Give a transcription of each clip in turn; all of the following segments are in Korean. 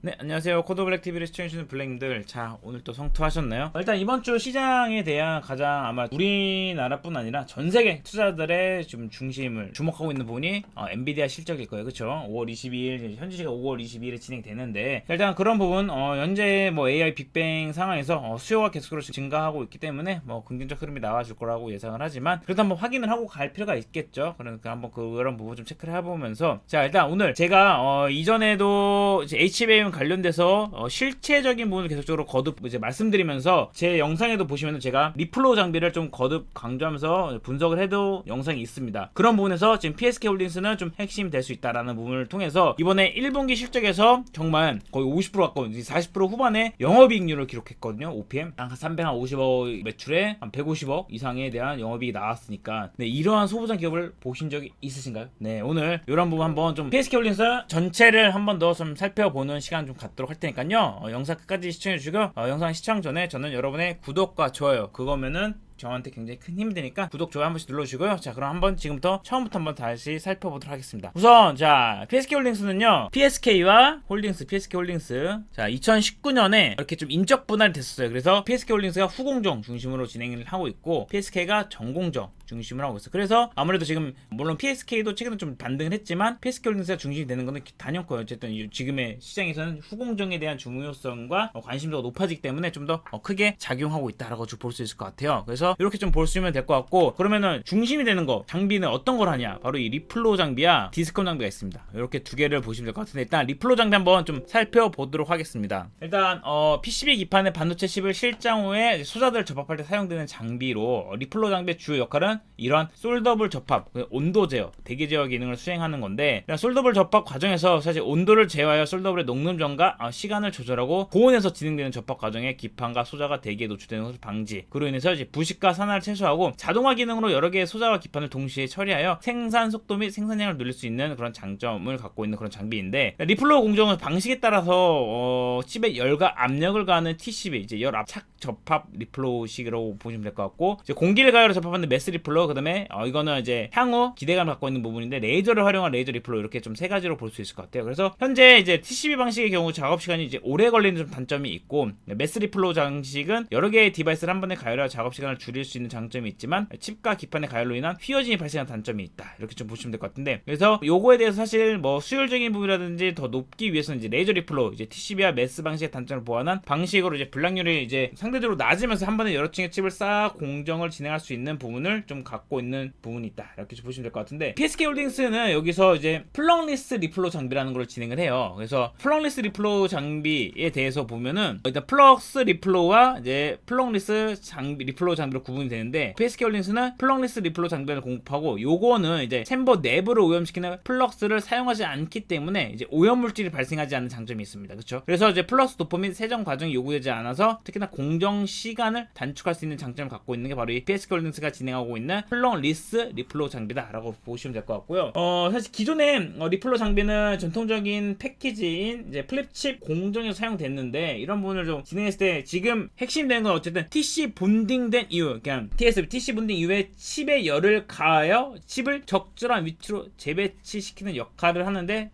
네, 안녕하세요. 코드블랙TV를 시청해주시는 블랙님들. 자, 오늘 또 성투하셨나요? 일단 이번 주 시장에 대한 가장 아마 우리나라뿐 아니라 전 세계 투자들의 좀 중심을 주목하고 있는 부분이 엔비디아 실적일 거예요. 그쵸? 5월 22일, 현지 시간 5월 22일에 진행되는데, 일단 그런 부분, 현재 뭐 AI 빅뱅 상황에서 수요가 계속으로 증가하고 있기 때문에 뭐 긍정적 흐름이 나와줄 거라고 예상을 하지만, 그래도 한번 확인을 하고 갈 필요가 있겠죠. 그러니까 한번 그런 부분 좀 체크를 해보면서, 자, 일단 오늘 제가 이전에도 이제 HBM 관련돼서 실체적인 부분을 계속적으로 거듭 이제 말씀드리면서 제 영상에도 보시면 제가 리플로 장비를 좀 거듭 강조하면서 분석을 해도 영상이 있습니다. 그런 부분에서 지금 PSK 홀딩스는 좀 핵심이 될 수 있다라는 부분을 통해서 이번에 1분기 실적에서 정말 거의 50% 가까운 40% 후반에 영업이익률을 기록했거든요. OPM 한 350억 매출에 한 150억 이상에 대한 영업이익이 나왔으니까, 네, 이러한 소부장 기업을 보신 적이 있으신가요? 네, 오늘 이런 부분 한번 좀 PSK 홀딩스 전체를 한번 더 좀 살펴보는 시간 좀 갖도록 할 테니까요. 영상 끝까지 시청해 주시고, 영상 시청 전에 저는 여러분의 구독과 좋아요, 그거면은 저한테 굉장히 큰 힘이 되니까 구독, 좋아요 한 번씩 눌러주시고요. 자, 그럼 한번 지금부터 처음부터 한번 다시 살펴보도록 하겠습니다. 우선 자, PSK 홀딩스는요, PSK와 홀딩스, PSK 홀딩스, 자, 2019년에 이렇게 좀 인적 분할이 됐었어요. 그래서 PSK 홀딩스가 후공정 중심으로 진행을 하고 있고, PSK가 전공정 중심으로 하고 있어요. 그래서 아무래도 지금 물론 PSK도 최근에 좀 반등을 했지만 PSK 홀딩스가 중심이 되는 거는 단연코예요. 어쨌든 지금의 시장에서는 후공정에 대한 중요성과 관심도가 높아지기 때문에 좀 더 크게 작용하고 있다라고 볼 수 있을 것 같아요. 그래서 이렇게 좀 보시면 될 것 같고, 그러면은 중심이 되는 거 장비는 어떤 걸 하냐? 바로 이 리플로 장비와 디스컴 장비가 있습니다. 이렇게 두 개를 보시면 될 것 같은데, 일단 리플로 장비 한번 좀 살펴보도록 하겠습니다. 일단 PCB 기판의 반도체 칩을 실장 후에 소자들 접합할 때 사용되는 장비로, 리플로 장비의 주요 역할은 이런 솔더블 접합, 온도 제어, 대기 제어 기능을 수행하는 건데, 솔더블 접합 과정에서 사실 온도를 제어하여 솔더블의 녹는 점과 시간을 조절하고 고온에서 진행되는 접합 과정에 기판과 소자가 대기에 노출되는 것을 방지, 그로 인해서 이제 부식과 산화를 최소화하고 자동화 기능으로 여러 개의 소자와 기판을 동시에 처리하여 생산 속도 및 생산량을 늘릴 수 있는 그런 장점을 갖고 있는 그런 장비인데, 리플로 공정은 방식에 따라서 칩에 열과 압력을 가하는 TCB, 이제 열 압착 접합 리플로식으로 보시면 될 것 같고, 이제 공기를 가열로 접합하는 매스 리플로, 그다음에 이거는 이제 향후 기대감을 갖고 있는 부분인데 레이저를 활용한 레이저 리플로, 이렇게 좀 세 가지로 볼 수 있을 것 같아요. 그래서 현재 이제 TCB 방식의 경우 작업 시간이 이제 오래 걸리는 좀 단점이 있고, 매스 리플로 장식은 여러 개의 디바이스를 한 번에 가열하여 작업 시간을 줄일 수 있는 장점이 있지만 칩과 기판의 가열로 인한 휘어짐이 발생하는 단점이 있다. 이렇게 좀 보시면 될 것 같은데, 그래서 요거에 대해서 사실 뭐 수율적인 부분이라든지 더 높기 위해서는 이제 레이저 리플로, 이제 TCB와 매스 방식의 단점을 보완한 방식으로 이제 불량률이 이제 상대적으로 낮으면서 한 번에 여러 층의 칩을 쌓아 공정을 진행할 수 있는 부분을 좀 갖고 있는 부분이 있다. 이렇게 좀 보시면 될 것 같은데, PSK 홀딩스는 여기서 이제 플럭리스 리플로 장비라는 걸 진행을 해요. 그래서 플럭리스 리플로 장비에 대해서 보면은 일단 플럭스 리플로와 이제 플럭리스 장비, 리플로 장비로 구분이 되는데, PSK 홀딩스는 플럭리스 리플로 장비를 공급하고, 요거는 이제 챔버 내부를 오염시키는 플럭스를 사용하지 않기 때문에 이제 오염 물질이 발생하지 않는 장점이 있습니다. 그렇죠? 그래서 이제 플럭스 도포 및 세정 과정이 요구되지 않아서 특히나 공정 시간을 단축할 수 있는 장점을 갖고 있는 게 바로 이 PSK 홀딩스가 진행하고 있는 플럭리스 리플로 장비다라고 보시면 될 것 같고요. 사실 기존의 리플로 장비는 전통적인 패키지인 이제 플립칩 공정에서 사용됐는데, 이런 부분을 좀 진행했을 때 지금 핵심되는 건 어쨌든 TC 본딩된 이후, 그냥 TC 본딩 이후에 칩에 열을 가하여 칩을 적절한 위치로 재배치시키는 역할을 하는데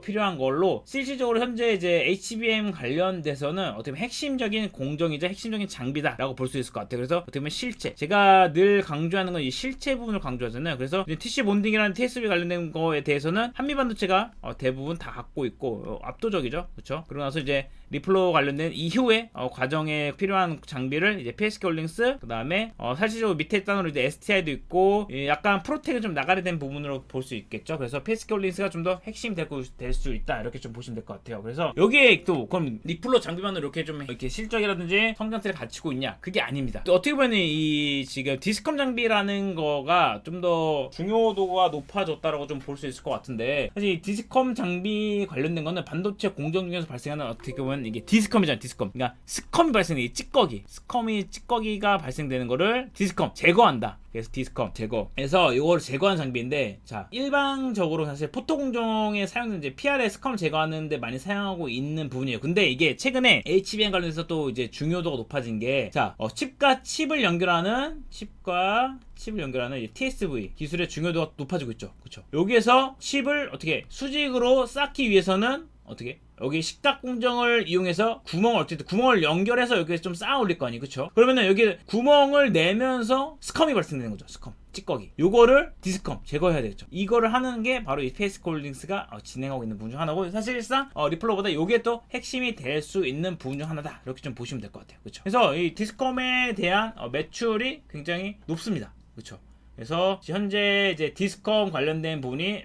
필요한 걸로, 실질적으로 현재 이제 HBM 관련돼서는 어떻게 보면 핵심적인 공정이자 핵심적인 장비다라고 볼 수 있을 것 같아요. 그래서 어떻게 보면 실체, 제가 늘 강조하는 건 이 실체 부분을 강조하잖아요. 그래서 TC 본딩이라는 TSB 관련된 거에 대해서는 한미 반도체가 대부분 다 갖고 있고 압도적이죠, 그렇죠? 그러고 나서 이제 리플로 관련된 이후에 과정에 필요한 장비를 이제 PSK 홀딩스, 그 다음에 사실적으로 밑에 단으로 이제 STI도 있고, 약간 프로텍은 좀 나가게 된 부분으로 볼 수 있겠죠. 그래서 PSK 홀딩스가 좀 더 핵심이 될 수 있다, 이렇게 좀 보시면 될 것 같아요. 그래서 여기에 또 그럼 리플로 장비만으로 이렇게 좀 이렇게 실적이라든지 성장세를 갖추고 있냐? 그게 아닙니다. 또 어떻게 보면 이 지금 디스컴 장비라는 거가 좀 더 중요도가 높아졌다라고 좀 볼 수 있을 것 같은데, 사실 디스컴 장비 관련된 거는 반도체 공정 중에서 발생하는, 어떻게 보면 이게 디스컴이잖아요. 디스컴, 그러니까 스컴이 발생해, 찌꺼기가 발생되는 거를 디스컴 제거한다. 그래서 디스컴 제거, 그래서 이걸 제거한 장비인데, 자, 일반적으로 사실 포토 공정에 사용되는 이제 PR에 스컴을 제거하는데 많이 사용하고 있는 부분이에요. 근데 이게 최근에 HBM 관련해서 또 이제 중요도가 높아진 게, 자, 칩과 칩을 연결하는 TSV 기술의 중요도가 높아지고 있죠. 그렇죠? 여기에서 칩을 어떻게 수직으로 쌓기 위해서는 어떻게? 여기 식탁 공정을 이용해서 구멍을 연결해서 여기에 좀 쌓아 올릴 거 아니, 그쵸? 그러면은 여기 구멍을 내면서 스컴이 발생되는 거죠. 스컴, 찌꺼기. 요거를 디스컴 제거해야 되겠죠. 이거를 하는 게 바로 이 PSK 홀딩스가 진행하고 있는 부분 중 하나고, 사실상 리플러보다 요게 또 핵심이 될 수 있는 부분 중 하나다, 이렇게 좀 보시면 될 것 같아요. 그쵸? 그래서 이 디스컴에 대한 매출이 굉장히 높습니다. 그쵸? 그래서 현재 이제 디스컴 관련된 부분이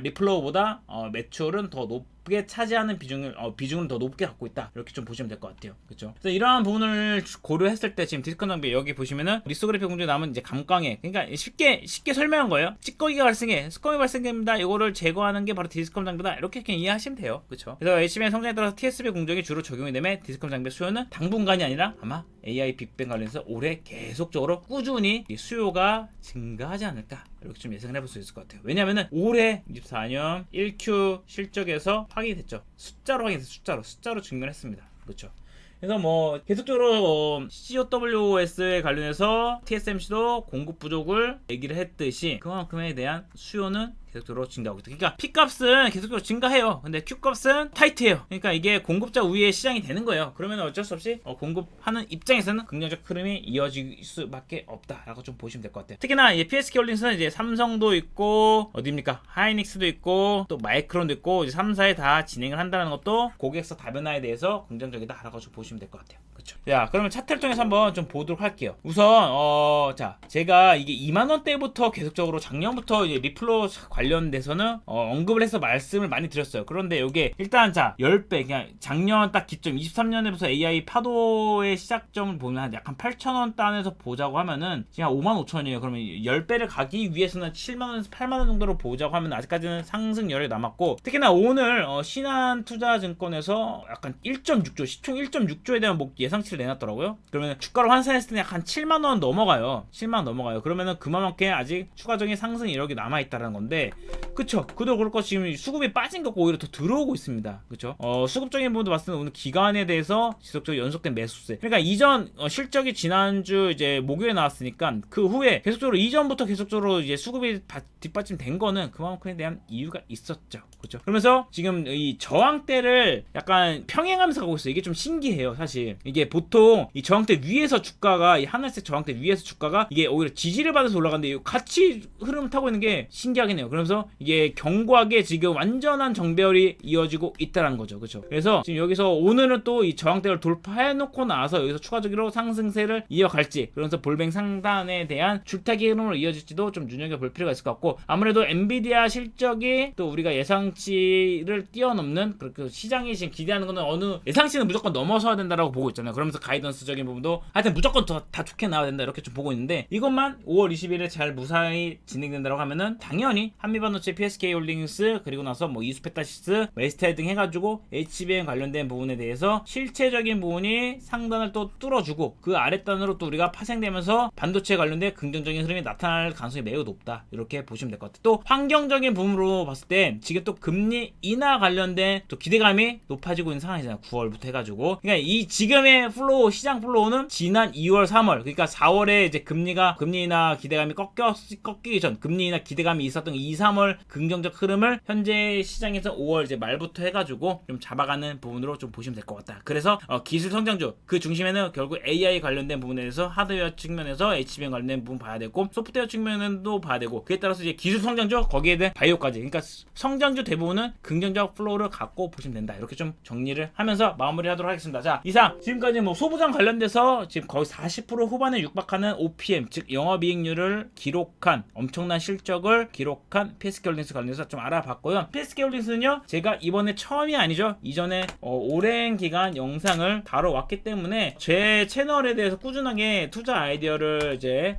리플로우보다 매출은 더 높게 차지하는 비중을 더 높게 갖고 있다, 이렇게 좀 보시면 될 것 같아요. 그렇죠? 그래서 이러한 부분을 고려했을 때 지금 디스컴 장비 여기 보시면은 리소그래피 공정에 남은 이제 감광액, 그러니까 쉽게 설명한 거예요. 찌꺼기가 발생해, 스컴이 발생됩니다. 이거를 제거하는 게 바로 디스컴 장비다, 이렇게 그냥 이해하시면 돼요. 그렇죠? 그래서 HBM 성장에 따라서 TSV 공정이 주로 적용이 되면 디스컴 장비의 수요는 당분간이 아니라 아마 AI 빅뱅 관련해서 올해 계속적으로 꾸준히 수요가 증가하지 않을까, 이렇게 좀 예상을 해볼 수 있을 것 같아요. 왜냐면은 올해 24년 1Q 실적에서 확인이 됐죠. 숫자로 확인했어요. 숫자로 증명했습니다. 그렇죠? 그래서 뭐 계속적으로 COWS에 관련해서 TSMC도 공급 부족을 얘기를 했듯이 그만큼에 대한 수요는 계속적으로 증가하고 있다. 그러니까 P값은 계속적으로 증가해요. 근데 Q값은 타이트해요. 그러니까 이게 공급자 우위에 시장이 되는 거예요. 그러면 어쩔 수 없이 공급하는 입장에서는 긍정적 흐름이 이어질 수밖에 없다라고 좀 보시면 될 것 같아요. 특히나 이 PSK 홀딩스는 이제 삼성도 있고 어디입니까? 하이닉스도 있고 또 마이크론도 있고 이제 3사에 다 진행을 한다는 것도 고객사 다변화에 대해서 긍정적이다라고 좀 보시면 될 것 같아요. 그렇죠? 자, 그러면 차트를 통해서 한번 좀 보도록 할게요. 우선 자, 제가 이게 2만 원대부터 계속적으로 작년부터 이제 리플로 관련돼서는 언급을 해서 말씀을 많이 드렸어요. 그런데 이게 일단 자 10배, 그냥 작년 딱 기점 23년에부터 AI 파도의 시작점을 보면 약간 8,000원 단에서 보자고 하면은 그냥 55,000원이에요. 그러면 10배를 가기 위해서는 7만원에서 8만원 정도로 보자고 하면 아직까지는 상승 여력이 남았고, 특히나 오늘 신한투자증권에서 약간 1.6조 시총 1.6조에 대한 예상치를 내놨더라고요. 그러면 주가로 환산했을 때 약간 7만원 넘어가요. 7만원 넘어가요. 그러면은 그만큼 아직 추가적인 상승 이력이 남아있다는 건데, 그쵸? 그도 그렇고 지금 수급이 빠진 것고 오히려 더 들어오고 있습니다. 그쵸? 수급적인 부분도 봤을 때 오늘 기간에 대해서 지속적으로 연속된 매수세. 그러니까 이전 실적이 지난주 이제 목요일에 나왔으니까 그 후에 계속적으로 이전부터 계속적으로 이제 수급이 뒷받침된 거는 그만큼에 대한 이유가 있었죠. 그렇죠? 그러면서 지금 이 저항대를 약간 평행하면서 가고 있어요. 이게 좀 신기해요, 사실. 이게 보통 이 저항대 위에서 주가가, 이 하늘색 저항대 위에서 주가가 이게 오히려 지지를 받아서 올라가는데 같이 흐름을 타고 있는 게 신기하긴 해요. 그러면서 이게 견고하게 지금 완전한 정배열이 이어지고 있다는 거죠. 그렇죠? 그래서 지금 여기서 오늘은 또 이 저항대를 돌파해 놓고 나서 여기서 추가적으로 상승세를 이어갈지, 그러면서 볼뱅 상단에 대한 줄타기 흐름으로 이어질지도 좀 눈여겨볼 필요가 있을 것 같고, 아무래도 엔비디아 실적이 또 우리가 예상치를 뛰어넘는, 그렇게 시장이 지금 기대하는 거는 어느 예상치는 무조건 넘어서야 된다라고 보고 있잖아요. 그러면서 가이던스적인 부분도 하여튼 무조건 다 좋게 나와야 된다, 이렇게 좀 보고 있는데, 이것만 5월 20일에 잘 무사히 진행된다라고 하면은 당연히 한미반도체, PSK 홀딩스, 그리고 나서 뭐 이수페타시스, 웨스타일 등 해가지고 HBM 관련된 부분에 대해서 실체적인 부분이 상단을 또 뚫어주고 그 아랫단으로 또 우리가 파생되면서 반도체 관련된 긍정적인 흐름이 나타날 가능성이 매우 높다, 이렇게 보시면 될 것 같아요. 또 환경적인 부분으로 봤을 때 지금 또 금리 인하 관련된 또 기대감이 높아지고 있는 상황이잖아요. 9월부터 해가지고. 그러니까 이 지금의 플로우, 시장 플로우는 지난 2월, 3월, 그러니까 4월에 이제 금리 인하 기대감이 꺾이기 전, 금리 인하 기대감이 있었던 2, 3월 긍정적 흐름을 현재 시장에서 5월 이제 말부터 해가지고 좀 잡아가는 부분으로 좀 보시면 될 것 같다. 그래서 기술 성장주 그 중심에는 결국 AI 관련된 부분에 대해서 하드웨어 측면에서 HBM 관련된 부분 봐야 되고, 소프트웨어 측면도 봐야 되고, 그에 따라서 이제 기술 성장주, 거기에 대한 바이오까지, 그러니까 성장주 대부분은 긍정적 플로우를 갖고 보시면 된다, 이렇게 좀 정리를 하면서 마무리하도록 하겠습니다. 자, 이상 지금까지 뭐 소부장 관련돼서 지금 거의 40% 후반에 육박하는 OPM, 즉 영업이익률을 기록한, 엄청난 실적을 기록한 PSK 홀딩스 관련해서 좀 알아봤고요. PSK 홀딩스는요, 제가 이번에 처음이 아니죠. 이전에 오랜 기간 영상을 다뤄왔기 때문에 제 채널에 대해서 꾸준하게 투자 아이디어를 이제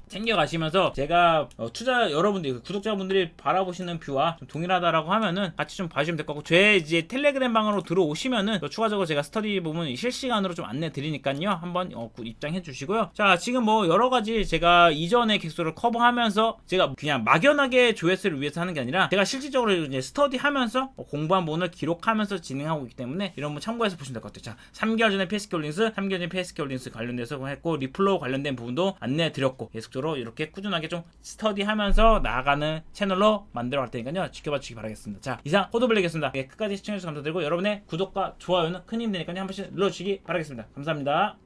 챙겨가시면서 제가 투자 여러분들, 구독자분들이 바라보시는 뷰와 좀 동일하다라고 하면은 같이 좀 봐주시면 될 것 같고, 제 이제 텔레그램 방으로 들어오시면은 추가적으로 제가 스터디 부분 실시간으로 좀 안내 드리니까요, 한번 입장해 주시고요. 자, 지금 뭐 여러가지 제가 이전의 객수를 커버하면서 제가 그냥 막연하게 조회수를 위해서 하는 게 아니라 제가 실질적으로 이제 스터디 하면서 공부한 부분을 기록하면서 진행하고 있기 때문에 이런 분 참고해서 보시면 될 것 같아요. 자, 3개월 전에 PSK 홀딩스, 3개월 전에 PSK 홀딩스 관련돼서 했고, 리플로 관련된 부분도 안내 드렸고, 계속적으로 이렇게 꾸준하게 좀 스터디하면서 나아가는 채널로 만들어 갈 테니까요. 지켜봐 주시기 바라겠습니다. 자, 이상 호두블랙이었습니다. 예, 끝까지 시청해주셔서 감사드리고 여러분의 구독과 좋아요는 큰 힘이 되니까요. 한 번씩 눌러주시기 바라겠습니다. 감사합니다.